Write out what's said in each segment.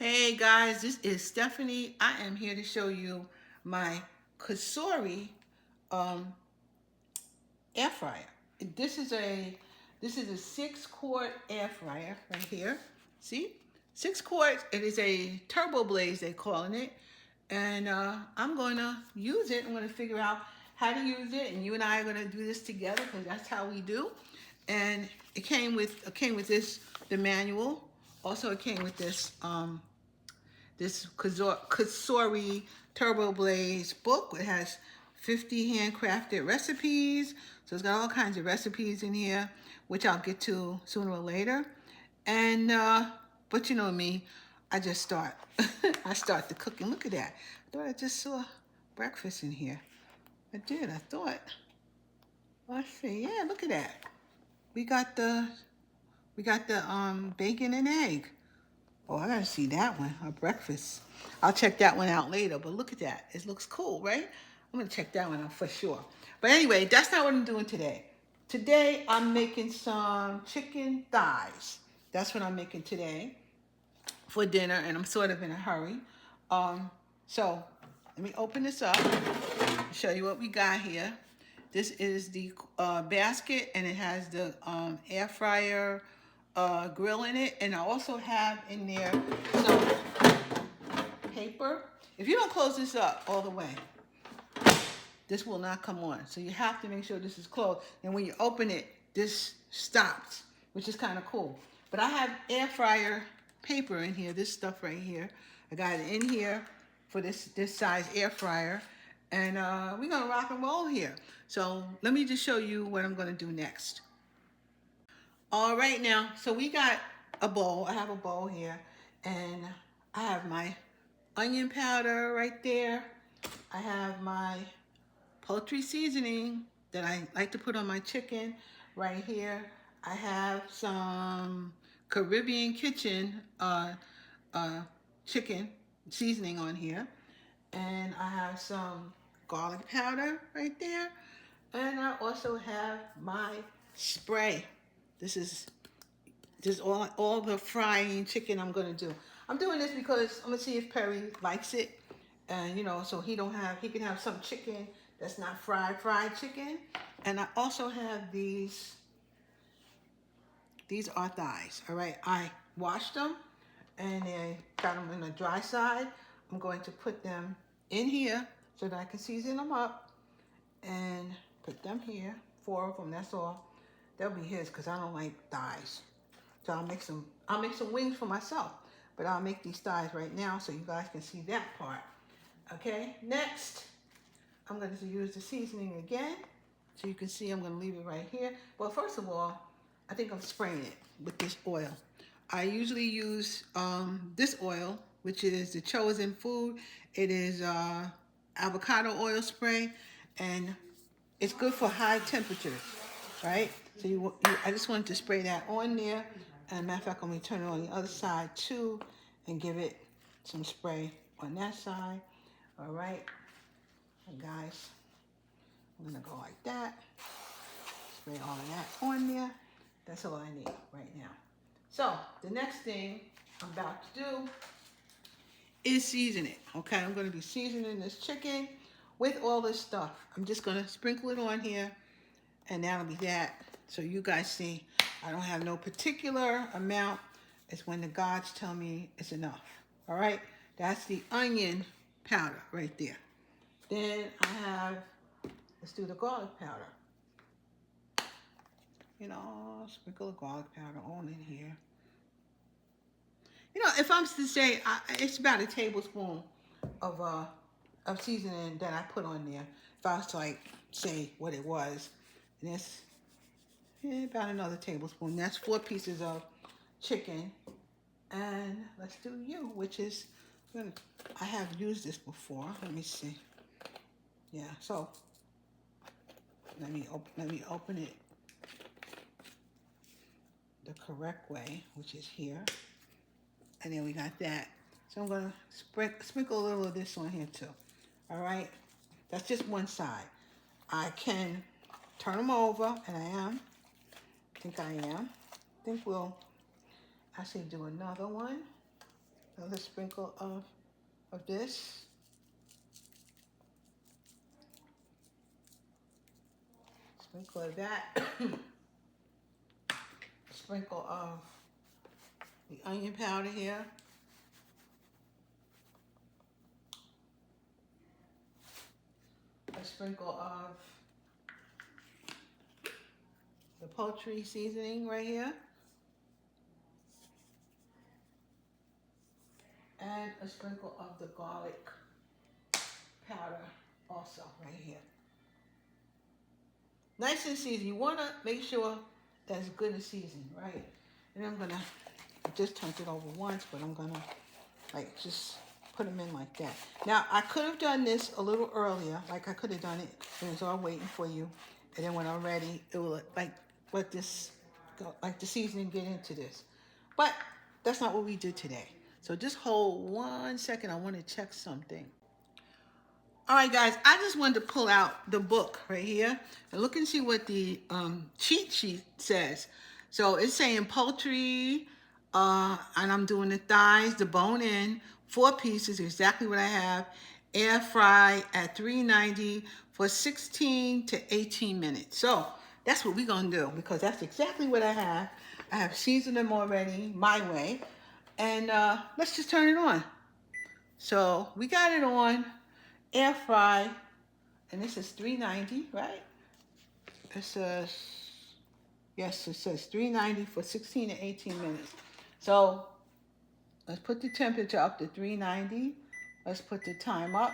Hey guys, this is Stephanie. I am here to show you my Cosori um, air fryer. This is a 6-quart air fryer right here. See, 6 quarts. It is a turbo blaze they're calling it, and I'm going to use it. I'm going to figure out how to use it, and you and I are going to do this together because that's how we do. And it came with the manual. Also, it came with this Cosori Turbo Blaze book. It has 50 handcrafted recipes. So it's got all kinds of recipes in here, which I'll get to sooner or later. And, but you know me, I just start. I start the cooking. Look at that. I thought I just saw breakfast in here. I did. I thought. Let's see. Yeah, look at that. We got the bacon and egg. Oh, I gotta see that one, our breakfast. I'll check that one out later, but look at that. It looks cool, right? I'm gonna check that one out for sure. But anyway, that's not what I'm doing today. Today, I'm making some chicken thighs. That's what I'm making today for dinner, and I'm sort of in a hurry. So let me open this up and show you what we got here. This is the basket, and it has the air fryer grill in it, and I also have in there some paper. If you don't close this up all the way, this will not come on. So you have to make sure this is closed. And when you open it, this stops, which is kind of cool. But I have air fryer paper in here, this stuff right here. I got it in here for this size air fryer. And we're gonna rock and roll here. So let me just show you what I'm gonna do next. All right now, so we got a bowl. I have a bowl here, and I have my onion powder right there. I have my poultry seasoning that I like to put on my chicken right here. I have some Caribbean Kitchen chicken seasoning on here, and I have some garlic powder right there, and I also have my spray. This is just all the frying chicken I'm gonna do. I'm doing this because I'm gonna see if Perry likes it, and you know, so he can have some chicken that's not fried chicken. And I also have these are thighs. All right, I washed them and I got them in the dry side. I'm going to put them in here so that I can season them up and put them here. 4 of them, that's all. That'll be his because I don't like thighs. So I'll make some wings for myself, but I'll make these thighs right now so you guys can see that part. Okay, next, I'm going to use the seasoning again. So you can see I'm going to leave it right here. Well, first of all, I think I'm spraying it with this oil. I usually use this oil, which is the Chosen Food. It is avocado oil spray, and it's good for high temperatures, right? So I just wanted to spray that on there. And matter of fact, I'm going to turn it on the other side too and give it some spray on that side. All right, and guys, I'm going to go like that. Spray all of that on there. That's all I need right now. So the next thing I'm about to do is season it. Okay, I'm going to be seasoning this chicken with all this stuff. I'm just going to sprinkle it on here, and that'll be that. So you guys see, I don't have no particular amount. It's when the gods tell me it's enough. All right, that's the onion powder right there. Then I have, let's do the garlic powder. You know, sprinkle the garlic powder on in here. You know, if I'm to say, it's about a tablespoon of seasoning that I put on there. If I was to like say what it was, and it's about another tablespoon. That's 4 pieces of chicken. And let's do you, which is, I have used this before. Let me see. Yeah, so let me open it the correct way, which is here. And then we got that. So I'm gonna sprinkle a little of this on here too. All right, that's just one side. I can turn them over, and I am. I think we'll actually do another one. Another sprinkle of this. Sprinkle of that. Sprinkle of the onion powder here. A sprinkle of the poultry seasoning right here. And a sprinkle of the garlic powder also right here. Nice and seasoned. You want to make sure that's good and seasoned, right? And I'm gonna, I just turned it over once, but I'm gonna like just put them in like that. Now I could have done this a little earlier, like I could have done it when it's all waiting for you, and then when I'm ready, it will like let this go, like the seasoning get into this. But that's not what we did today. So just hold 1 second. I want to check something. All right, guys, I just wanted to pull out the book right here and look and see what the cheat sheet says. So it's saying poultry, and I'm doing the thighs, the bone in, 4 pieces, exactly what I have. Air fry at 390 for 16 to 18 minutes. So that's what we're going to do because that's exactly what I have. I have seasoned them already my way. And let's just turn it on. So we got it on air fry, and this is 390, right? It says, yes, it says 390 for 16 to 18 minutes. So let's put the temperature up to 390. Let's put the time up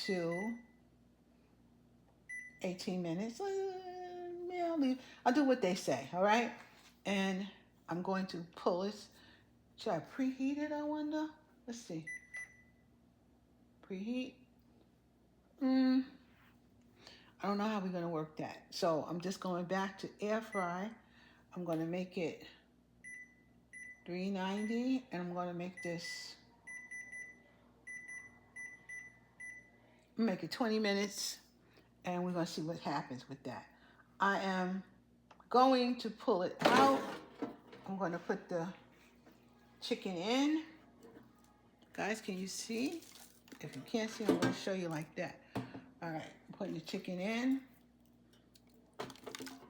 to 18 minutes. Yeah, I'll do what they say, all right? And I'm going to pull it. Should I preheat it, I wonder? Let's see. Preheat. I don't know how we're going to work that. So I'm just going back to air fry. I'm going to make it 390, and I'm going to make this, make it 20 minutes, and we're going to see what happens with that. I am going to pull it out. I'm going to put the chicken in. Guys, can you see? If you can't see, I'm going to show you like that. All right, I'm putting the chicken in.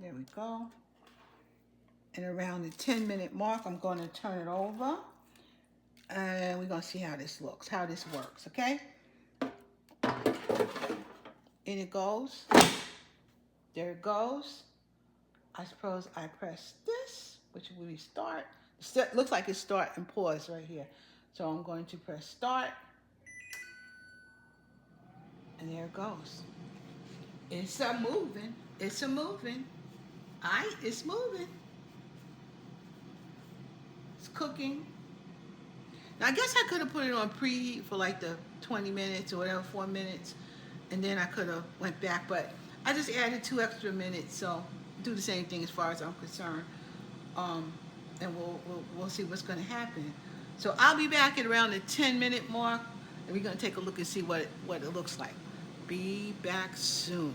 There we go. And around the 10-minute mark, I'm going to turn it over. And we're going to see how this looks, how this works, okay? In it goes. There it goes. I suppose I press this, which will be start. It looks like it's start and pause right here. So I'm going to press start. And there it goes. It's a moving. It's a moving. All right, it's moving. It's cooking. Now, I guess I could have put it on preheat for like the 20 minutes or whatever, 4 minutes. And then I could have went back, but I just added 2 extra minutes. So do the same thing as far as I'm concerned. And we'll see what's going to happen. So I'll be back at around the 10-minute mark, and we're going to take a look and see what it looks like. Be back soon.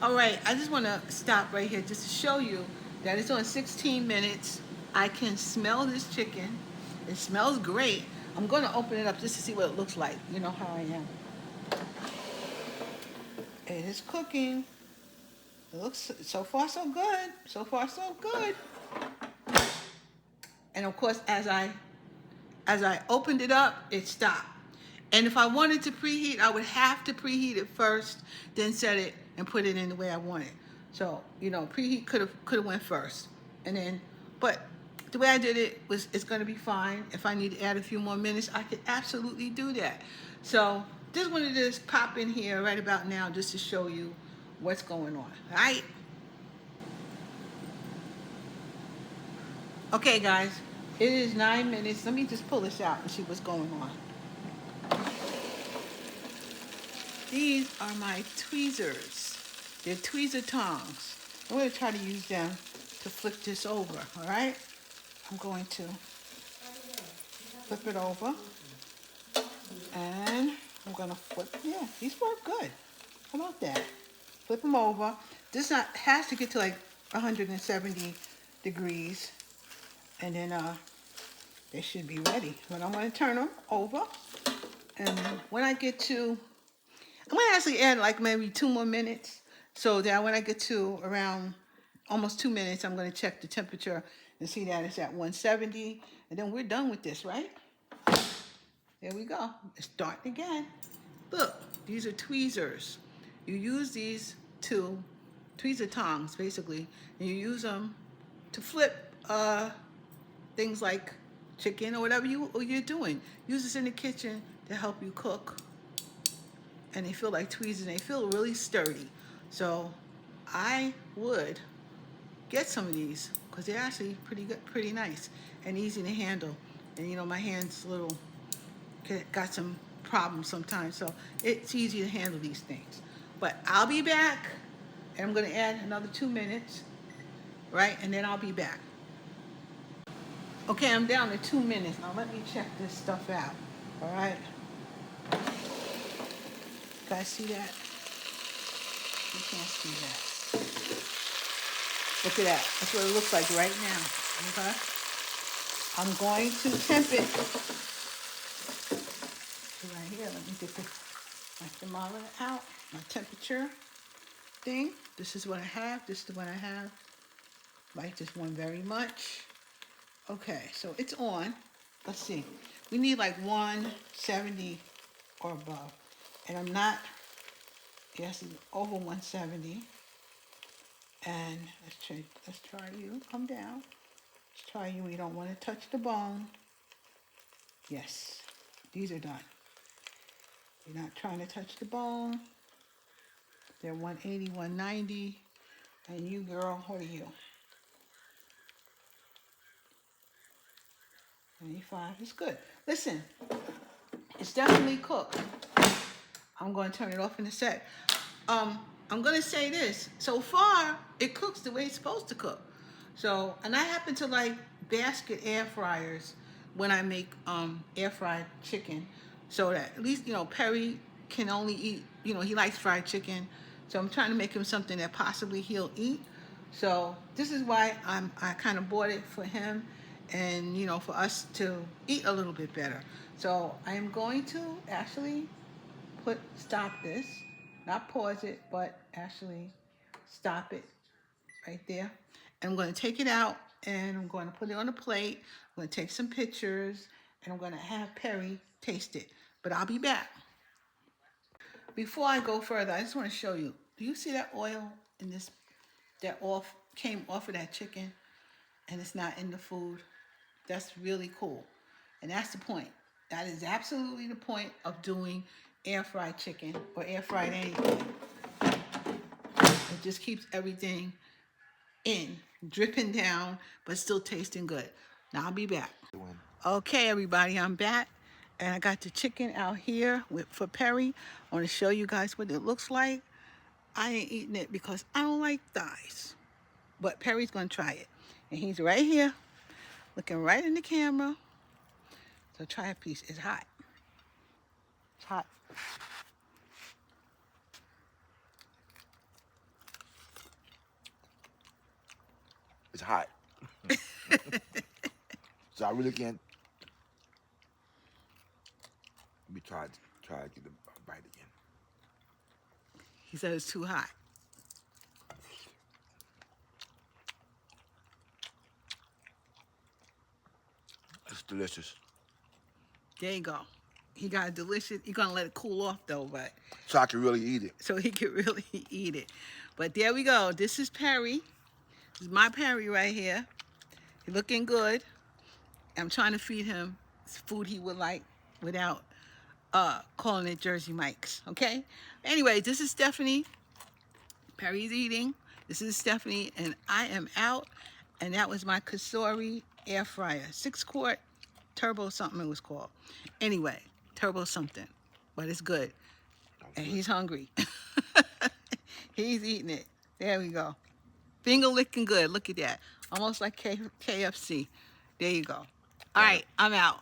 All right, I just want to stop right here just to show you that it's on 16 minutes. I can smell this chicken. It smells great. I'm going to open it up just to see what it looks like. You know how I am. It is cooking. It looks so far so good. So far so good. And of course, as I opened it up, it stopped. And if I wanted to preheat, I would have to preheat it first, then set it and put it in the way I want it. So, you know, preheat could have went first. And then, but the way I did it was, it's going to be fine. If I need to add a few more minutes, I could absolutely do that. So just wanted to just pop in here right about now just to show you what's going on, all right? Okay, guys, it is 9 minutes. Let me just pull this out and see what's going on. These are my tweezers. They're tweezer tongs. I'm going to try to use them to flip this over, all right? I'm going to flip it over. And I'm going to flip, yeah, these work good. How about that? Flip them over. This has to get to like 170 degrees. And then they should be ready. But I'm going to turn them over. And when I get to, I'm going to actually add like maybe 2 more minutes. So that when I get to around almost 2 minutes, I'm going to check the temperature and see that it's at 170. And then we're done with this, right? There we go. It's starting again. Look, these are tweezers. You use these to, tweezer tongs basically, and you use them to flip things like chicken or whatever you're doing. Use this in the kitchen to help you cook. And they feel like tweezers, and they feel really sturdy. So I would get some of these because they're actually pretty good, pretty nice and easy to handle. And you know, my hands got some problems sometimes, so it's easy to handle these things. But I'll be back, and I'm going to add another 2 minutes, right? And then I'll be back. Okay, I'm down to 2 minutes. Now let me check this stuff out. All right. Guys, see that? You can't see that. Look at that. That's what it looks like right now. Okay. I'm going to temp it. Right here. Let me get my thermometer out. My temperature thing. This is what I have. This is the one I have. Like this one very much. Okay, so it's on. Let's see. We need like 170 or above. And I'm not, yes, it's over 170. And let's try you. Come down. Let's try you. You don't want to touch the bone. Yes, these are done. You're not trying to touch the bone. They're 180, 190. And you, girl, what are you? 95. It's good. Listen, it's definitely cooked. I'm going to turn it off in a sec. I'm going to say this. So far, it cooks the way it's supposed to cook. So, and I happen to like basket air fryers when I make air fried chicken. So that at least, you know, Perry can only eat, you know, he likes fried chicken. So I'm trying to make him something that possibly he'll eat. So this is why I kind of bought it for him and, you know, for us to eat a little bit better. So I'm going to actually stop this, not pause it, but actually stop it right there. And I'm going to take it out and I'm going to put it on a plate. I'm going to take some pictures and I'm going to have Perry taste it. But I'll be back. Before I go further, I just want to show you. Do you see that oil in this that came off of that chicken and it's not in the food? That's really cool. And that's the point. That is absolutely the point of doing air fried chicken or air fried anything. It just keeps everything dripping down, but still tasting good. Now I'll be back. Okay, everybody, I'm back. And I got the chicken out here for Perry. I want to show you guys what it looks like. I ain't eating it because I don't like thighs. But Perry's going to try it. And he's right here, looking right in the camera. So try a piece. It's hot. It's hot. It's hot. So I really can't. Let me try to get a bite again. He said it's too hot. It's delicious. There you go. He got delicious. You're going to let it cool off, though, but... So I can really eat it. So he can really eat it. But there we go. This is Perry. This is my Perry right here. He's looking good. I'm trying to feed him food he would like without calling it Jersey Mike's, okay? Anyway, this is Stephanie. Perry's eating. This is Stephanie, and I am out. And that was my Cosori Air Fryer. 6-quart turbo something it was called. Anyway, turbo something. But it's good. And he's hungry. He's eating it. There we go. Finger licking good. Look at that. Almost like KFC. There you go. All right, I'm out.